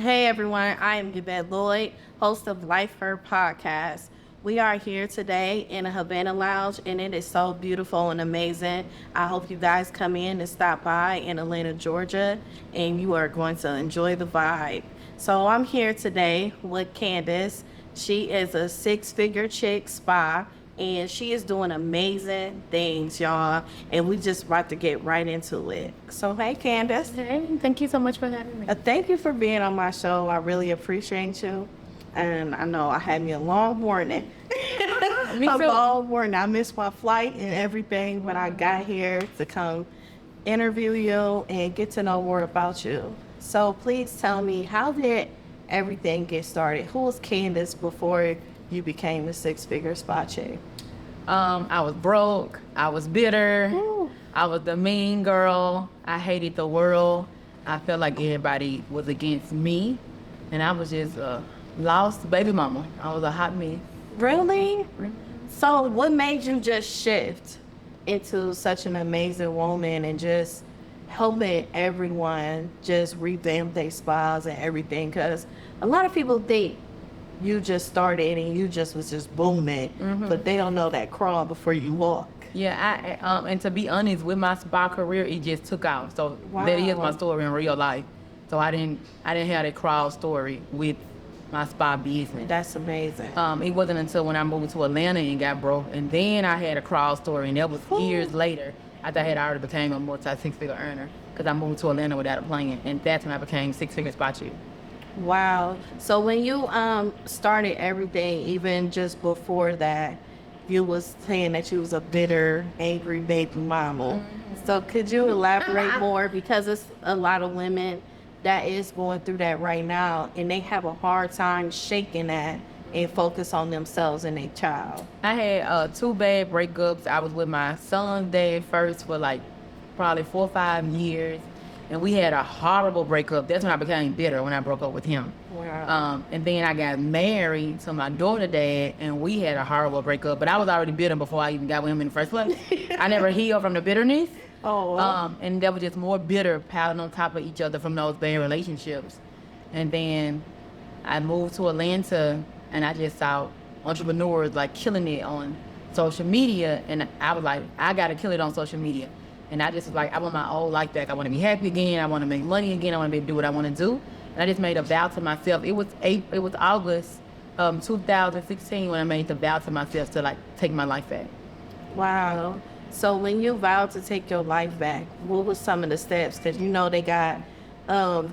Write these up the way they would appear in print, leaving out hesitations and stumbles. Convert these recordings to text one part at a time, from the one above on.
Hey everyone, I am Yvette Lloyd, host of Life Her Podcast. We are here today in a Havana Lounge and it is so beautiful and amazing. I hope you guys come in and stop by in Atlanta, Georgia, and you are going to enjoy the vibe. So I'm here today with Candace. She is a six-figure chick spa and she is doing amazing things, y'all. And we just about to get right into it. So, hey, Candace. Hey, thank you so much for having me. Thank you for being on my show. I really appreciate you. And I know I had me a long morning. Me too. Long morning. I missed my flight and everything when I got here to come interview you and get to know more about you. So please tell me, how did everything get started? Who was Candace before you became a six-figure spa chick? I was broke. I was bitter. Ooh. I was the mean girl. I hated the world. I felt like everybody was against me. And I was just a lost baby mama. I was a hot mess. Really? So what made you just shift into such an amazing woman and just helping everyone just revamp their spas and everything? Because a lot of people think you just started and you just was just booming, but they don't know that crawl before you walk. Yeah, and to be honest, with my spa career, it just took off. So that is my story in real life. So I didn't have that crawl story with my spa business. That's amazing. It wasn't until when I moved to Atlanta and got broke, and then I had a crawl story, and that was years later after I had already became a multi-six-figure earner, because I moved to Atlanta without a plan, and that's when I became six-figure spa chick. Wow. So when you started everything, even just before that, you was saying that you was a bitter, angry baby mama. So could you elaborate more? Because it's a lot of women that is going through that right now, and they have a hard time shaking that and focus on themselves and their child. I had 2 bad breakups. I was with my son's dad first for like probably 4 or 5 years. And we had a horrible breakup. That's when I became bitter, when I broke up with him. Wow. And then I got married to my daughter's dad, and we had a horrible breakup. But I was already bitter before I even got with him in the first place. I never healed from the bitterness. Oh, wow. And that was just more bitter piling on top of each other from those bad relationships. And then I moved to Atlanta, and I just saw entrepreneurs like killing it on social media. And I was like, I got to kill it on social media. And I just was like, I want my old life back. I want to be happy again. I want to make money again. I want to be able to do what I want to do. And I just made a vow to myself. It was August 2016 when I made the vow to myself to like take my life back. Wow. So when you vowed to take your life back, what was some of the steps? Because you know they got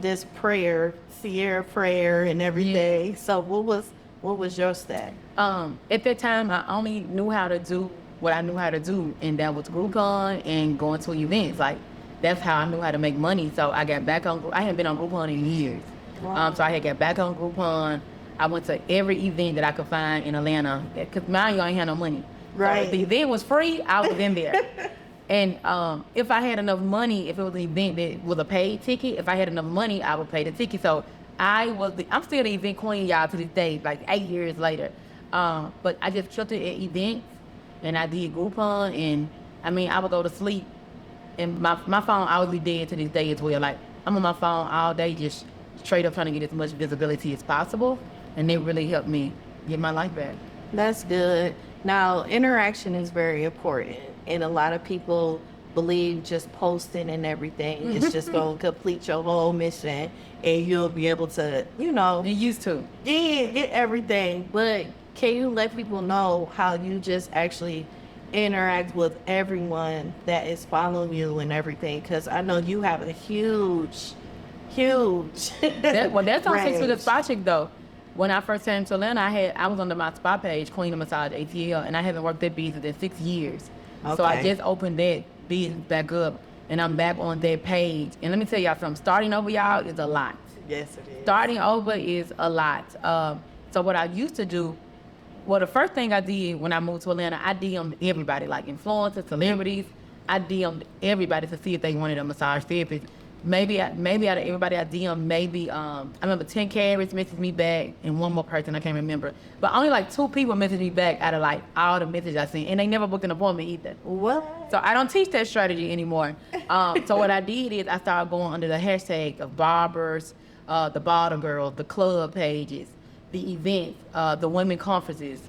this prayer, Sierra prayer and everything. Yeah. So what was your step? At that time, I only knew how to do what I knew how to do, and that was Groupon and going to events. Like, that's how I knew how to make money. So I got back on, I hadn't been on Groupon in years. Wow. So I had got back on Groupon. I went to every event that I could find in Atlanta, because mind you, I ain't had no money. Right. So if the event was free, I was in there. And if I had enough money, if it was an event that was a paid ticket, if I had enough money, I would pay the ticket. So I'm still the event queen, y'all, to this day, like 8 years later. But I just killed it at events. And I did Groupon, and I mean, I would go to sleep, and my phone I would be dead to this day as well. Like, I'm on my phone all day, just straight up trying to get as much visibility as possible, and it really helped me get my life back. That's good. Now, interaction is very important, and a lot of people believe just posting and everything is just going to complete your whole mission, and you'll be able to, you know. It used to. Yeah, get everything, but can you let people know how you just actually interact with everyone that is following you and everything? Because I know you have a huge that's on range. 6 Spa Chick though. When I first came to Atlanta, I was under my spa page, Queen of Massage ATL, and I haven't worked that business in 6 years. Okay. So I just opened that business back up, and I'm back on that page. And let me tell y'all something, starting over, y'all, is a lot. Yes, it is. Starting over is a lot. So what I used to do, well, the first thing I did when I moved to Atlanta, I DM'd everybody, like influencers, celebrities. I DM'd everybody to see if they wanted a massage therapist. Maybe out of everybody I DM'd, maybe, I remember 10 carriers messaged me back, and one more person, I can't remember. But only like 2 people messaged me back out of like all the messages I sent, and they never booked an appointment either. What? So I don't teach that strategy anymore. So what I did is I started going under the hashtag of barbers, the bottle girls, the club pages, the events, the women conferences.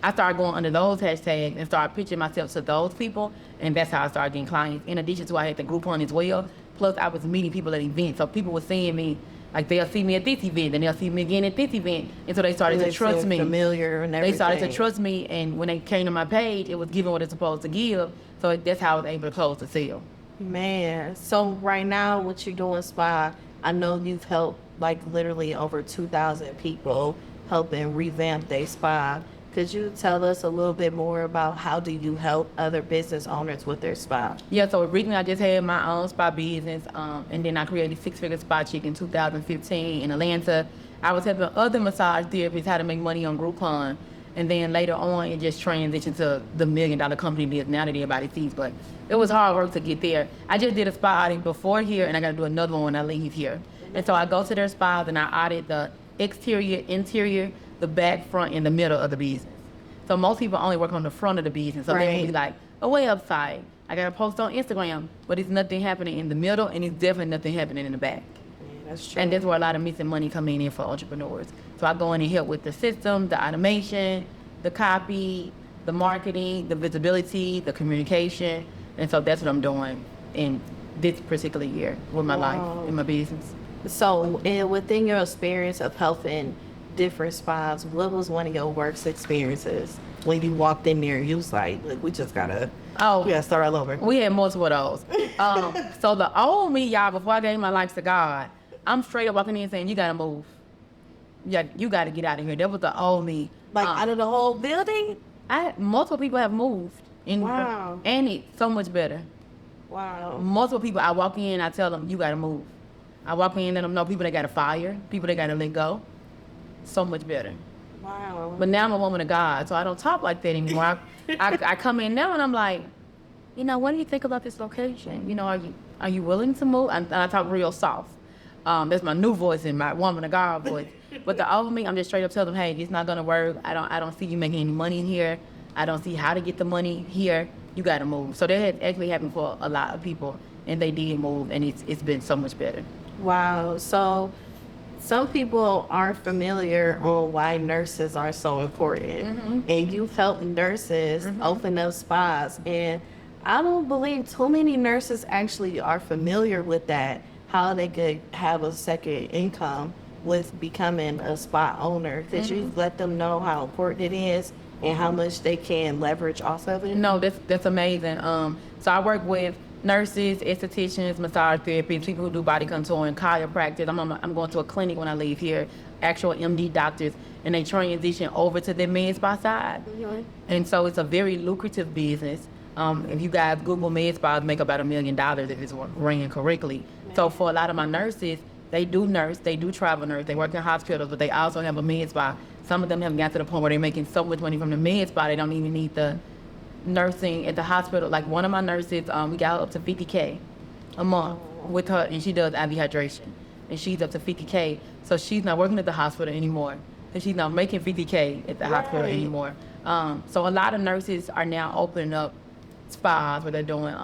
I started going under those hashtags and started pitching myself to those people, and that's how I started getting clients. In addition to I had the Groupon as well. Plus, I was meeting people at events, so people were seeing me. Like they'll see me at this event, and they'll see me again at this event, and so they started to trust me. Familiar and everything. They started to trust me, and when they came to my page, it was giving what it's supposed to give. So that's how I was able to close the sale. Man, so right now, what you're doing, Spa, I know you've helped like literally over 2,000 people helping revamp their spa. Could you tell us a little bit more about how do you help other business owners with their spa? Yeah, so originally I just had my own spa business, and then I created Six Figure Spa Chick in 2015 in Atlanta. I was helping other massage therapists how to make money on Groupon, and then later on it just transitioned to the $1 million company business now that everybody sees, but it was hard work to get there. I just did a spa audit before here, and I got to do another one when I leave here. And so I go to their spas and I audit the exterior, interior, the back, front, and the middle of the business. So most people only work on the front of the business. So they will be like, a website, I got to post on Instagram, but it's nothing happening in the middle, and it's definitely nothing happening in the back. Yeah, that's true. And that's where a lot of missing money coming in for entrepreneurs. So I go in and help with the system, the automation, the copy, the marketing, the visibility, the communication. And so that's what I'm doing in this particular year with my life, in my business. So, within your experience of helping different spas, what was one of your worst experiences when you walked in there? You was like, look, we gotta start all over. We had multiple of those. So the old me, y'all, before I gave my life to God, I'm straight up walking in saying, you gotta move. Yeah, you gotta get out of here. That was the old me. Like out of the whole building? Multiple people have moved. Wow. And it's so much better. Wow. Multiple people, I walk in, I tell them, you gotta move. I walk in, let them know people they gotta fire, people they gotta let go. So much better. Wow. But now I'm a woman of God, so I don't talk like that anymore. I come in now and I'm like, what do you think about this location? Are you willing to move? And I talk real soft. That's my new voice and my woman of God voice. But the old me, I'm just straight up telling them, hey, it's not gonna work. I don't see you making any money in here. I don't see how to get the money here. You gotta move. So that had actually happened for a lot of people, and they did move, and it's been so much better. Wow. So some people aren't familiar on why nurses are so important. Mm-hmm. And you've helped nurses open up spas. And I don't believe too many nurses actually are familiar with that, how they could have a second income with becoming a spa owner. Could you let them know how important it is and how much they can leverage off of it? No, that's amazing. So I work with nurses, estheticians, massage therapists, people who do body contouring, chiropractors. I'm going to a clinic when I leave here, actual MD doctors, and they transition over to the med spa side. Mm-hmm. And so it's a very lucrative business. If you guys Google med spas, make about $1 million if it's ran correctly. So for a lot of my nurses, they do travel nurse, they work in hospitals, but they also have a med spa. Some of them have got to the point where they're making so much money from the med spa, they don't even need the nursing at the hospital. Like one of my nurses, we got up to $50K a month with her, and she does IV hydration, and she's up to $50K. So she's not working at the hospital anymore, and she's not making $50K at the hospital anymore. So a lot of nurses are now opening up spas where they're doing,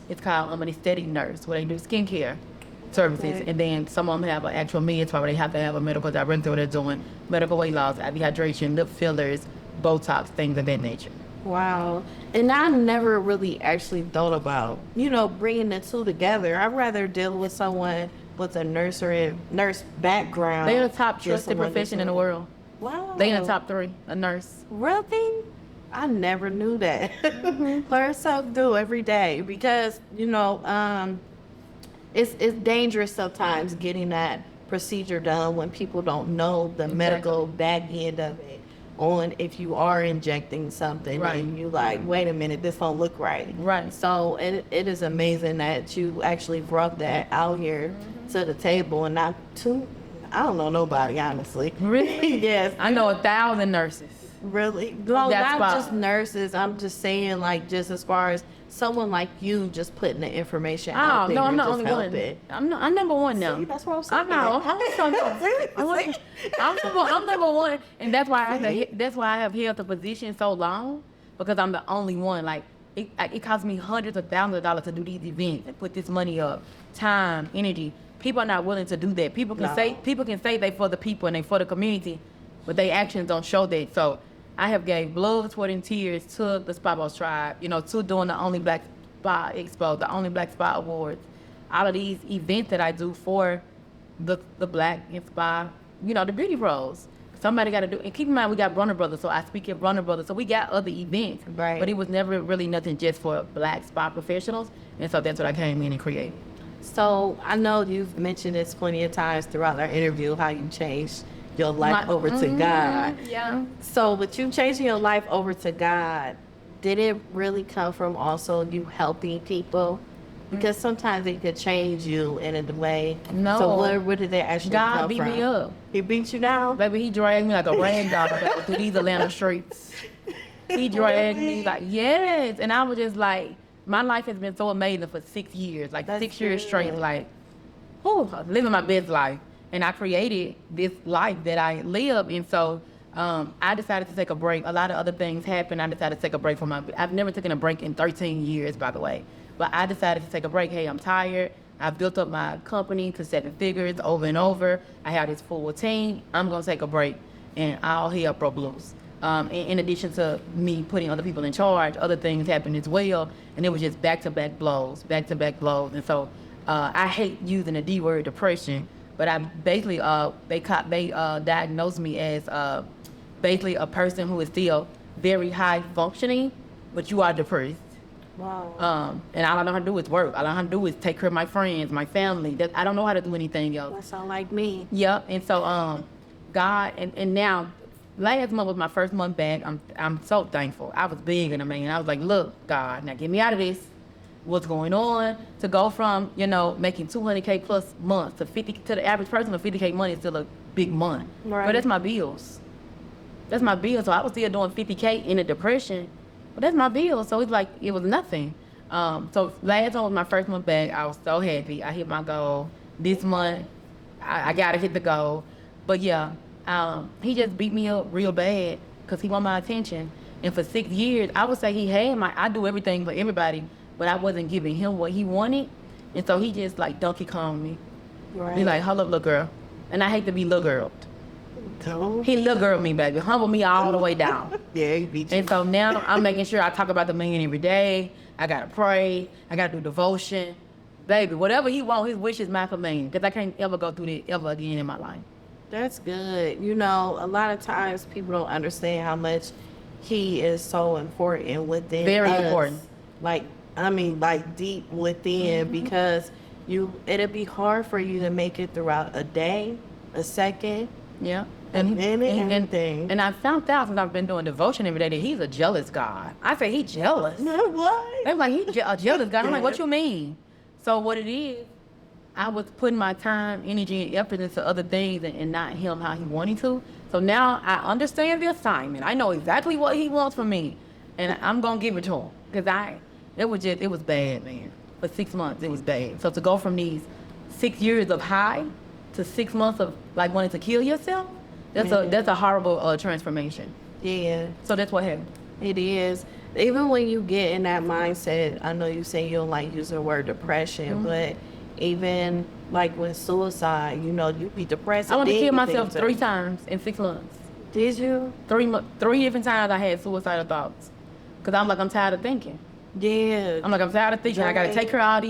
it's called an aesthetic nurse, where they do skincare services, and then some of them have an actual med spa where they have to have a medical director where they're doing medical weight loss, IV hydration, lip fillers, Botox, things of that nature. Wow. And I never really actually thought about, bringing the two together. I'd rather deal with someone with a nurse background. They're the top trusted profession in the world. Wow. They in the top 3, a nurse. Really? I never knew that. Learn something new every day because, it's dangerous sometimes getting that procedure done when people don't know the medical back end of it. On if you are injecting something and you like, wait a minute, this don't look right. Right. So it is amazing that you actually brought that out here to the table and not too, I don't know nobody, honestly. Really? Yes. I know 1,000 nurses. Really? No, not just nurses. I'm just saying like just as far as someone like you just putting the information out there. No, I'm not just only one. I'm number one now. See, that's what I'm saying. I'm number one, and that's why I have held the position so long, because I'm the only one. Like it costs me hundreds of thousands of dollars to do these events and put this money up, time, energy. people are not willing to do that. People can say they for the people and they for the community, but their actions don't show that. So I have gave blood, sweat, and tears to the Spy Boss Tribe, to doing the Only Black Spy Expo, the Only Black Spy Awards, all of these events that I do for the Black and Spy, the beauty pros. Somebody got to do it. And keep in mind, we got Brunner Brothers, so I speak at Brunner Brothers. So we got other events, Right. But it was never really nothing just for Black spy professionals. And so that's what I came in and created. So I know you've mentioned this plenty of times throughout our interview, how you changed your life over to God. Yeah. So with you changing your life over to God, did it really come from also you helping people? Because sometimes it could change you in a way. No. So where did that actually God come beat from? me up. He beat you down? Baby, he dragged me like a rag doll through these Atlanta streets. He dragged me like, yes. And I was just like, my life has been so amazing for 6 years, like That's 6 years good. straight, like, living my best life. And I created this life that I live. And so I decided to take a break. A lot of other things happened. I decided to take a break from I've never taken a break in 13 years, by the way. But I decided to take a break. Hey, I'm tired. I built up my company to 7 figures over and over. I have this full team. I'm going to take a break. And all hell broke loose. In addition to me putting other people in charge, other things happened as well. And it was just back-to-back blows. And so I hate using the D word, depression. But I basically, they diagnosed me as basically a person who is still very high functioning, but you are depressed. Wow. And all I know how to do is work. All I know how to do is take care of my friends, my family. I don't know how to do anything else. That sound like me. Yep. And so God, and now, last month was my first month back. I'm so thankful. I was big in a man. I was like, look, God, now get me out of this. What's going on? To go from, making $200K plus months to 50 to the average person, of 50K money is still a big month. Right. But that's my bills. That's my bills. So I was still doing 50K in a depression, but that's my bills. So it's like, it was nothing. So last month was my first month back. I was so happy. I hit my goal. This month, I got to hit the goal. But yeah, he just beat me up real bad because he wanted my attention. And for 6 years, I would say I do everything for everybody, but I wasn't giving him what he wanted. And so he just like Donkey Kong me. Right. He's like, hold up, little girl. And I hate to be little girl. Don't. He little girl me, baby. Humble me all the way down. Yeah, he beat you. And so now I'm making sure I talk about the man every day. I got to pray. I got to do devotion. Baby, whatever he wants, his wish is my command. Because I can't ever go through that ever again in my life. That's good. A lot of times people don't understand how much he is so important within Very us. important. Like deep within, because it'll be hard for you to make it throughout a day, a second, Yeah. a minute, anything. And I found out since I've been doing devotion every day that he's a jealous God. I say he jealous. What? They're like, he's a jealous God. I'm like, what you mean? So what it is, I was putting my time, energy, and effort into other things and not him how he wanted to. So now I understand the assignment. I know exactly what he wants from me. And I'm going to give it to him. Because it was bad, man. For 6 months, it was bad. So to go from these 6 years of high to 6 months of like wanting to kill yourself, that's a horrible transformation. Yeah, So that's what happened. it is. Even when you get in that mindset, I know you say you don't like using the word depression, but even like with suicide, you be depressed. I want to then kill you myself think 3 times in 6 months. Did you? 3 different times I had suicidal thoughts. Because I'm tired of thinking. Yeah. I'm tired of thinking. I got to Right. take care of all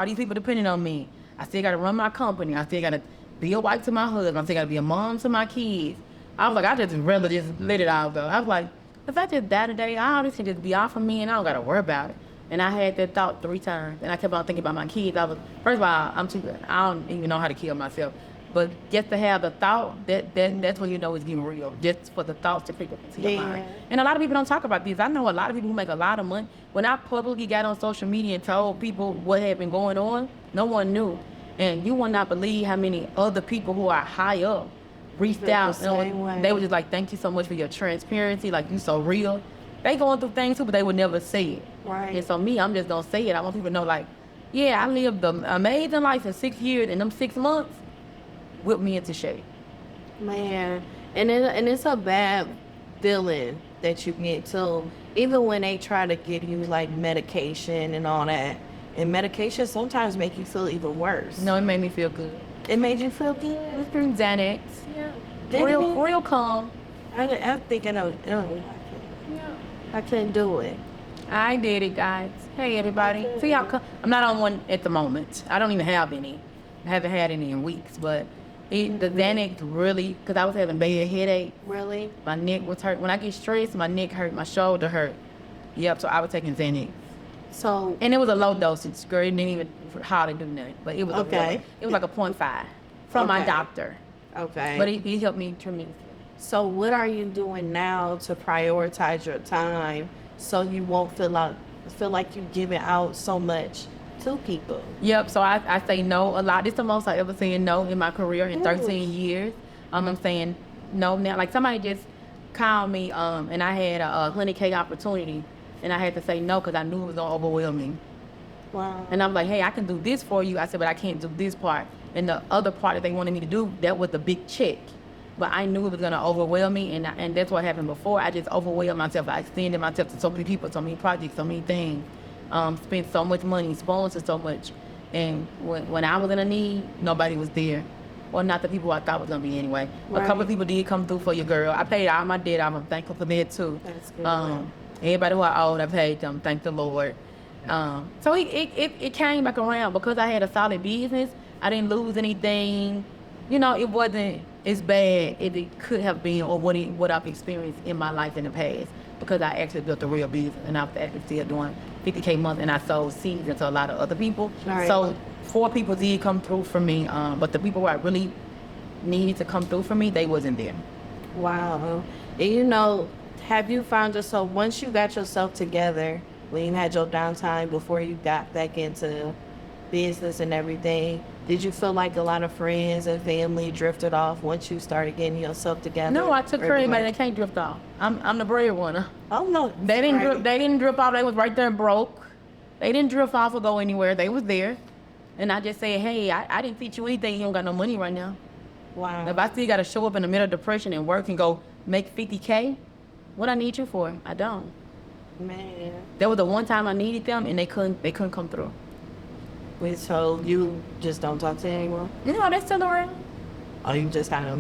these people depending on me. I still got to run my company. I still got to be a wife to my husband. I still got to be a mom to my kids. I was like, I just rather just let it out though. I was like, if I just die today, all this can just be off of me and I don't got to worry about it. And I had that thought 3 times. And I kept on thinking about my kids. First of all, I don't even know how to kill myself. But just to have the thought, that's when you know it's getting real. Just for the thoughts to pick up into your mind. And a lot of people don't talk about this. I know a lot of people who make a lot of money. When I publicly got on social media and told people what had been going on, no one knew. And you will not believe how many other people who are high up reached out. same way. They were just like, thank you so much for your transparency. Like, you so real. They going through things too, but they would never say it. Right. And so me, I'm just gonna say it. I want people to know, like, yeah, I lived an amazing life in 6 years, and them 6 months whipped me into shape. Man, and it's a bad feeling that you get too. Even when they try to give you like medication and all that, And medication sometimes make you feel even worse. No, it made me feel good. It made you feel good? Xanax. Yeah. Real calm. I'm thinking, I couldn't do it. I did it, guys. Hey, everybody. See how I'm not on one at the moment. I don't even have any. I haven't had any in weeks, but the Xanax really, because I was having bad headache. Really? My neck was hurt. When I get stressed, my neck hurt, my shoulder hurt. Yep, so I was taking Xanax. So, and it was a low dosage, girl. It didn't even hardly do nothing, but it was okay. It was like a 0.5 from my doctor. Okay. But he helped me tremendously. So what are you doing now to prioritize your time so you won't feel like you're giving out so much to people? Yep. So I say no a lot. This is the most I ever said no in my career in 13 years. I'm saying no now. Like somebody just called me and I had a $100K opportunity. And I had to say no because I knew it was going to overwhelm me. Wow. And I'm like, hey, I can do this for you. I said, but I can't do this part. And the other part that they wanted me to do, that was the big check. But I knew it was going to overwhelm me. And that's what happened before. I just overwhelmed myself. I extended myself to so many people, so many projects, so many things. Spent so much money, sponsored so much. And when I was in a need, nobody was there. Well, not the people I thought was going to be anyway. Right. A couple of people did come through for your girl. I paid all my debt. I'm thankful for that, too. That's good. Everybody who I owed, I paid them. Thank the Lord. So it came back around because I had a solid business. I didn't lose anything. You know, it wasn't as bad as it could have been or what I've experienced in my life in the past because I actually built a real business and I was actually still doing 50K months and I sold seeds into a lot of other people. Right. So 4 people did come through for me, but the people who I really needed to come through for me, they wasn't there. Wow. And you know, have you found yourself, once you got yourself together, when you had your downtime before you got back into business and everything, did you feel like a lot of friends and family drifted off once you started getting yourself together? No, I took care of everybody that can't drift off. I'm the breadwinner. Oh no, they didn't drift off. They was right there broke. They didn't drift off or go anywhere. They was there, and I just said, hey, I didn't teach you anything. You don't got no money right now. Wow. If I still got to show up in the middle of depression and work and go make 50K, what I need you for? I don't. Man. There was the one time I needed them and they couldn't come through. Wait, so you just don't talk to them anymore? No, they're still around. Oh, you just kind of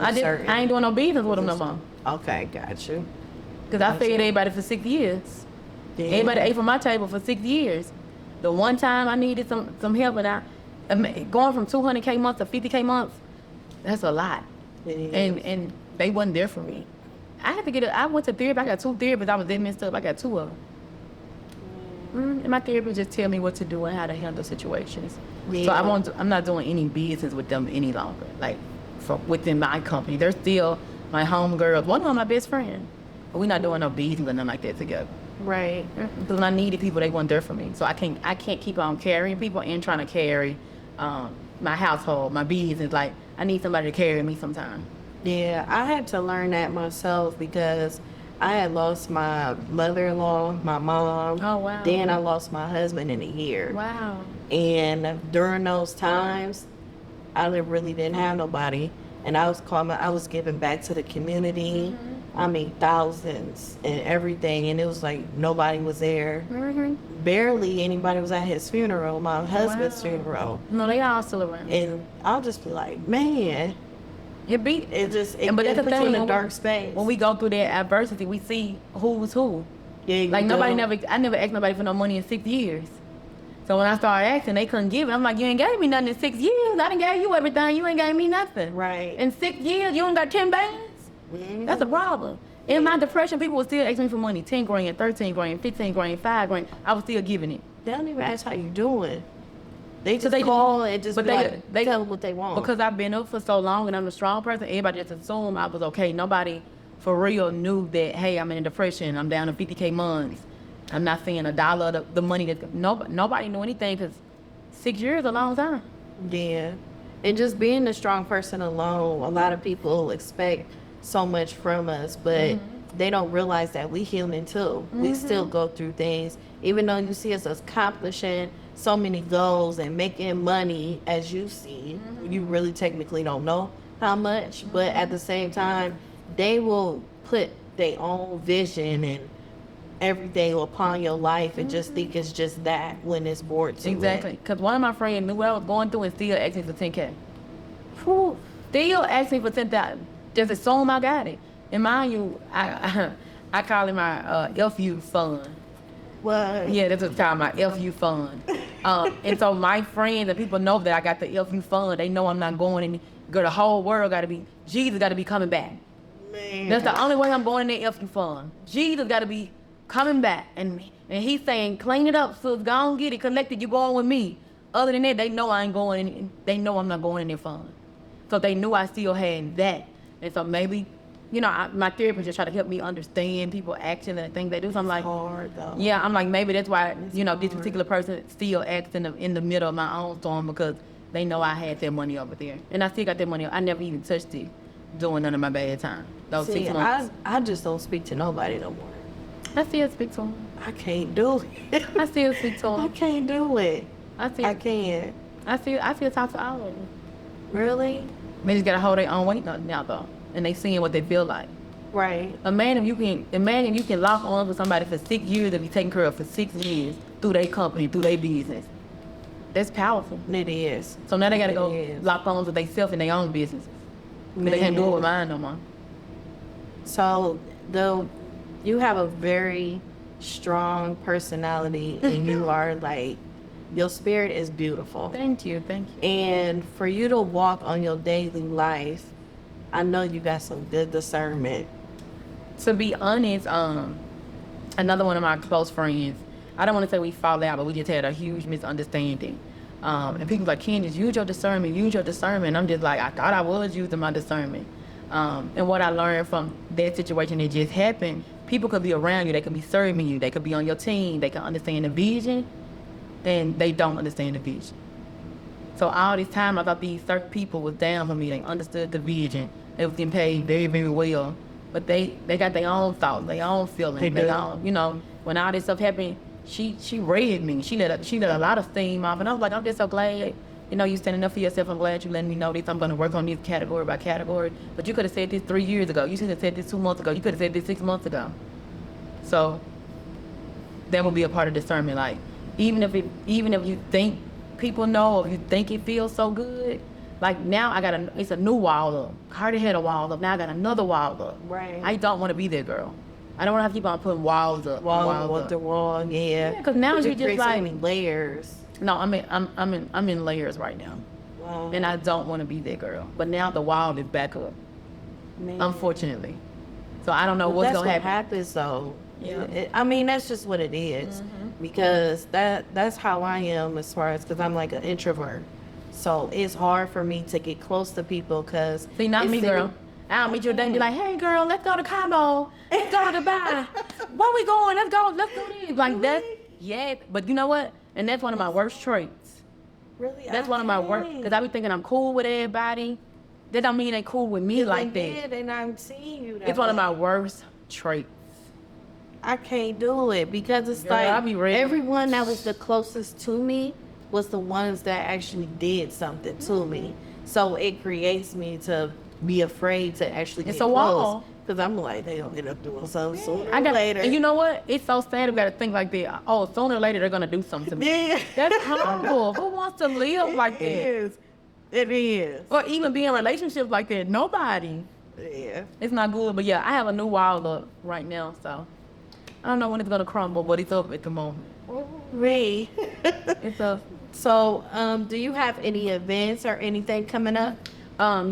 I ain't doing no business with them no more. Okay, got you. Because I fed everybody for 6 years. Yeah. Everybody ate from my table for 6 years. The one time I needed some help and going from 200K months to 50K months, that's a lot. And they wasn't there for me. I went to therapy. I got 2 therapists. I was that messed up. I got 2 of them. And my therapist just tell me what to do and how to handle situations. Yeah. So I'm not doing any business with them any longer. Like within my company, they're still my home girls. One of them my best friend, but we're not doing no business or nothing like that together. Right. Because when I needed people, they weren't there for me. So I can't keep on carrying people and trying to carry my household, my business. Like I need somebody to carry me sometime. Yeah, I had to learn that myself because I had lost my mother-in-law, my mom. Oh, wow. Then I lost my husband in a year. Wow. And during those times, I really didn't have nobody. And I was giving back to the community. Mm-hmm. I mean, thousands and everything. And it was like nobody was there. Mm-hmm. Barely anybody was at his funeral, my husband's funeral. No, they all still around. And I'll just be like, man. But that's the puts thing, you in a dark space. When we go through that adversity, we see who's who. Yeah, like I never asked nobody for no money in 6 years. So when I started asking, they couldn't give it. I'm like, you ain't gave me nothing in 6 years. I done gave you everything. You ain't gave me nothing. Right. In 6 years, you don't got 10 bands? Mm-hmm. That's a problem. In my depression, people would still ask me for money. 10 grand, 13 grand, 15 grand, 5 grand. I was still giving it. They don't even ask how you doing. They just call and just they tell them what they want. Because I've been up for so long and I'm a strong person, everybody just assumed I was okay. Nobody for real knew that, hey, I'm in depression. I'm down to 50K months. I'm not seeing $1 of the money that nobody knew anything because 6 years is a long time. Yeah. And just being a strong person alone, a lot of people expect so much from us, but they don't realize that we human too. Mm-hmm. We still go through things. Even though you see us accomplishing so many goals and making money, as you see, you really technically don't know how much, but at the same time, they will put their own vision and everything upon your life and just think it's just that when it's bored to Exactly. it. Because one of my friends knew what I was going through and still asked me for 10K. Whew. Still asked me for 10,000. Just assume I got it. And mind you, I call it my FU fund. What? Yeah, that's what it's called, my FU fund. And so my friends and people know that I got the FU fund. They know I'm not going in. Girl, the whole world got to be, Jesus got to be coming back. Man. That's the only way I'm going in the FU fund. Jesus got to be coming back. And he's saying, clean it up, sis. Go on, get it collected. You going with me. Other than that, they know I ain't going in. They know I'm not going in their fund. So they knew I still had that. And so maybe, you know, my therapist just try to help me understand people action and things they do. So I'm like, hard though. yeah, I'm like, maybe that's why, you know, this particular person still acts in the middle of my own storm because they know I had that money over there. And I still got that money. I never even touched it doing none of my bad time. Those 6 months. I just don't speak to nobody no more. I still speak to him. I can't do it. I still speak to I him. can't do it. I can't. still talk to all of them. Really? They just gotta hold their own weight now though. And they seeing what they feel like. Right. Imagine you can lock on with somebody for 6 years and be taken care of for 6 years through their company, through their business. That's powerful. It is. So now they gotta go It is. lock on with themselves in their own business. But they can't do it with mine no more. So, though, you have a very strong personality and you are like, your spirit is beautiful. Thank you. And for you to walk on your daily life, I know you got some good discernment. To be honest, another one of my close friends, I don't want to say we fall out, but we just had a huge misunderstanding. And people like, Candace, use your discernment. And I'm just like, I thought I was using my discernment. And what I learned from that situation that just happened, people could be around you, they could be serving you, they could be on your team, they can understand the vision, and they don't understand the vision. So all this time, I thought these certain people was down for me. They understood the vision. They was getting paid very, very well. But they got their own thoughts, their own feelings. Their own, you know, when all this stuff happened, she read me. She let a lot of steam off. And I was like, I'm just so glad, you know, you standing up for yourself. I'm glad you letting me know this. I'm going to work on this category by category. But you could have said this 3 years ago. You should have said this 2 months ago. You could have said this 6 months ago. So that would be a part of discernment. Like, even if you think people know or you think it feels so good, like now it's a new wall up. Cardi had a wall up. Now I got another wall up. Right. I don't want to be that girl. I don't want to have to keep on putting walls up. The wall, yeah. Because now you just like so many layers. No, I'm in layers right now, Wow. and I don't want to be that girl. But now the wall is back up, Man. unfortunately. So I don't know Well, what's that's gonna what happen. happens though. Yeah. I mean, that's just what it is. Because that's how I am as far as, because I'm like an introvert. So it's hard for me to get close to people because. See, not me, girl. I'll meet you today and be like, hey, girl, let's go to Cabo. Let's go to Dubai. Where we going? Let's go this. Like that. Yeah. But you know what? And that's one of my worst traits. Really? That's one of my worst. Because I be thinking I'm cool with everybody. That don't mean they cool with me like that. And I'm seeing you that It's one of way. my worst traits. I can't do it because it's Girl, I be like ready. everyone that was the closest to me was the ones that actually did something to me. So it creates me to be afraid to actually It's get a close. wall. Because I'm like, they gonna end up doing something sooner I or got, later. and you know what? It's so sad. We got to think like that. Oh, sooner or later they're gonna do something to me. Yeah. That's horrible. Who wants to live like that? It is. Or even be in relationships like that? Nobody. Yeah. It's not good. But yeah, I have a new wall up right now, so I don't know when it's gonna crumble, but it's up at the moment. Me. It's up. So, do you have any events or anything coming up?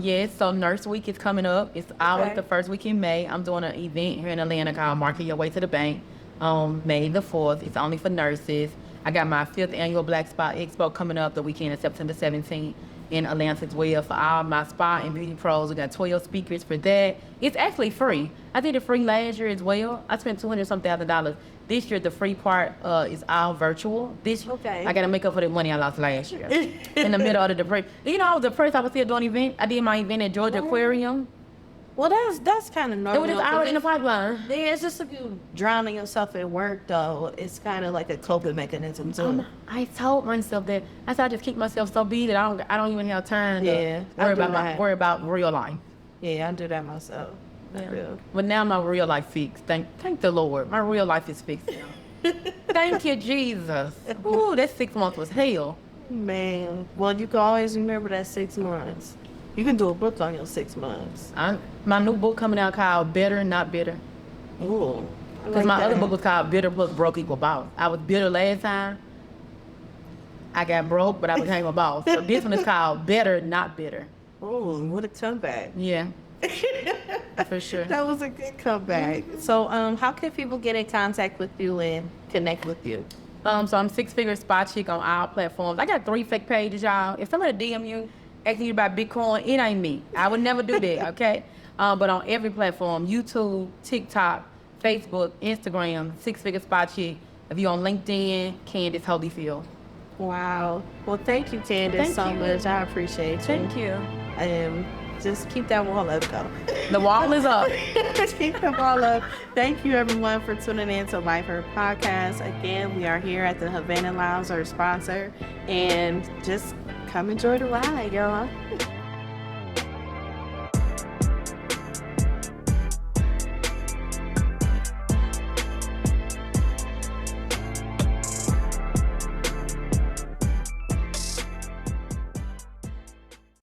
Yes, so Nurse Week is coming up. It's always Okay. the first week in May. I'm doing an event here in Atlanta called Market Your Way to the Bank on May the 4th. It's only for nurses. I got my 5th annual Black Spa Expo coming up the weekend of September 17th in Atlanta as well for all my spa and beauty pros. We got 12 speakers for that. It's actually free. I did it free last year as well. I spent $200,000. This year, the free part is all virtual. Okay. I got to make up for the money I lost last year. In the middle of the depression. You know, I was depressed. I was still doing an event. I did my event at Georgia Aquarium. Well, that's kind of It normal. was just already in the pipeline. Yeah, it's just if you drowning yourself in work, though, it's kind of like a coping mechanism too. I told myself that. I said I just keep myself so busy that I don't even have time Yeah, to I do that. worry about real life. Yeah, I do that myself. Yeah. real. But now my real life fixed. Thank the Lord. My real life is fixed now. Thank you, Jesus. Ooh, that 6 months was hell. Man, well, you can always remember that 6 months. You can do a book on your 6 months. My new book coming out called Better Not Bitter. Ooh. Because my other book was called Bitter Plus Broke Equal Boss. I was bitter last time. I got broke, but I became a boss. So this one is called Better Not Bitter. Ooh, what a comeback. Yeah. For sure. That was a good comeback. So, how can people get in contact with you and connect with you? So I'm Six Figure Spot Chick on all platforms. I got 3 fake pages, y'all. If somebody DM you asking you about Bitcoin, it ain't me. I would never do that, okay? But on every platform, YouTube, TikTok, Facebook, Instagram, Six Figure Spot Chick. If you're on LinkedIn, Candace Holyfield. Wow. Well, thank you, Candace, Thank you. much. I appreciate you. Thank you. Just keep that wall up, though. The wall is up. Keep the wall up. Thank you, everyone, for tuning in to Life Her Podcast. Again, we are here at the Havana Lounge, our sponsor, and just come enjoy the ride, y'all.